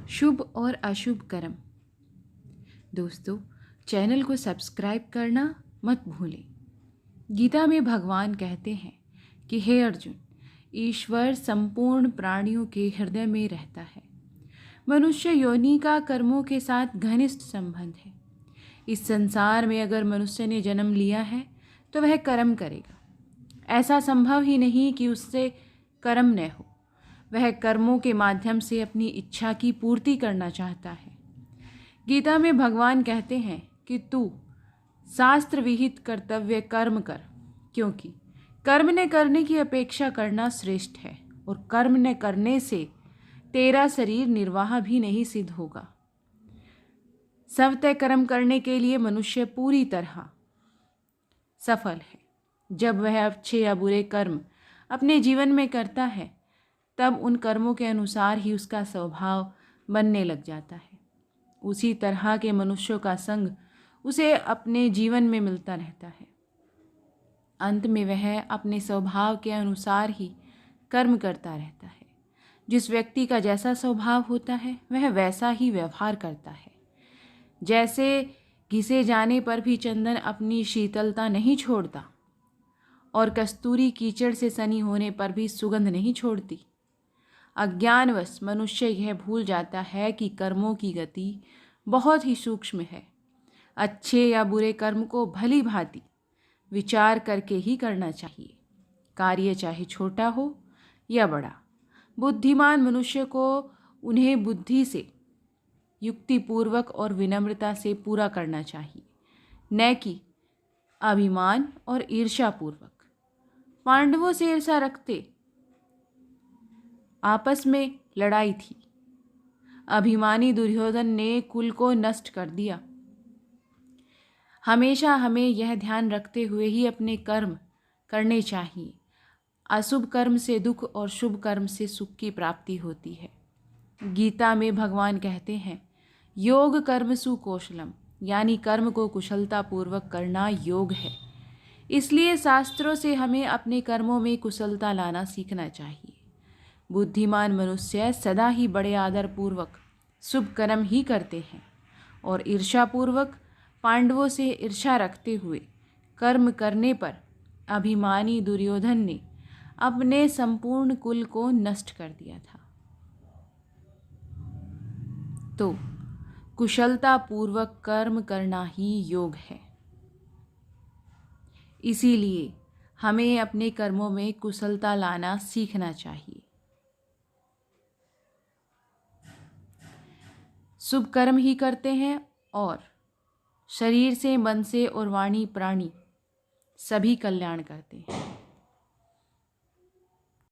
शुभ और अशुभ कर्म। दोस्तों, चैनल को सब्सक्राइब करना मत भूलें। गीता में भगवान कहते हैं कि हे अर्जुन, ईश्वर संपूर्ण प्राणियों के हृदय में रहता है। मनुष्य योनि का कर्मों के साथ घनिष्ठ संबंध है। इस संसार में अगर मनुष्य ने जन्म लिया है तो वह कर्म करेगा। ऐसा संभव ही नहीं कि उससे कर्म न हो। वह कर्मों के माध्यम से अपनी इच्छा की पूर्ति करना चाहता है। गीता में भगवान कहते हैं कि तू शास्त्र विहित कर्तव्य कर्म कर, क्योंकि कर्म न करने की अपेक्षा करना श्रेष्ठ है और कर्म न करने से तेरा शरीर निर्वाह भी नहीं सिद्ध होगा। स्वतः कर्म करने के लिए मनुष्य पूरी तरह सफल है। जब वह अच्छे या बुरे कर्म अपने जीवन में करता है तब उन कर्मों के अनुसार ही उसका स्वभाव बनने लग जाता है। उसी तरह के मनुष्यों का संग उसे अपने जीवन में मिलता रहता है। अंत में वह अपने स्वभाव के अनुसार ही कर्म करता रहता है। जिस व्यक्ति का जैसा स्वभाव होता है वह वैसा ही व्यवहार करता है। जैसे घिसे जाने पर भी चंदन अपनी शीतलता नहीं छोड़ता और कस्तूरी कीचड़ से सनी होने पर भी सुगंध नहीं छोड़ती। अज्ञानवश मनुष्य यह भूल जाता है कि कर्मों की गति बहुत ही सूक्ष्म है। अच्छे या बुरे कर्म को भली भांति विचार करके ही करना चाहिए, कार्य चाहे छोटा हो या बड़ा। बुद्धिमान मनुष्य को उन्हें बुद्धि से, युक्तिपूर्वक और विनम्रता से पूरा करना चाहिए, न कि अभिमान और ईर्ष्यापूर्वक। पांडवों से ईर्ष्या रखते आपस में लड़ाई थी। अभिमानी दुर्योधन ने कुल को नष्ट कर दिया। हमेशा हमें यह ध्यान रखते हुए ही अपने कर्म करने चाहिए। अशुभ कर्म से दुख और शुभ कर्म से सुख की प्राप्ति होती है। गीता में भगवान कहते हैं, योग कर्मसु कौशलम, यानी कर्म को कुशलतापूर्वक करना योग है। इसलिए शास्त्रों से हमें अपने कर्मों में कुशलता लाना सीखना चाहिए। बुद्धिमान मनुष्य सदा ही बड़े आदरपूर्वक शुभ कर्म ही करते हैं और ईर्ष्यापूर्वक पांडवों से ईर्ष्या रखते हुए कर्म करने पर अभिमानी दुर्योधन ने अपने संपूर्ण कुल को नष्ट कर दिया था। तो कुशलतापूर्वक कर्म करना ही योग है। इसीलिए हमें अपने कर्मों में कुशलता लाना सीखना चाहिए। शुभ कर्म ही करते हैं और शरीर से, मन से और वाणी प्राणी सभी कल्याण करते हैं।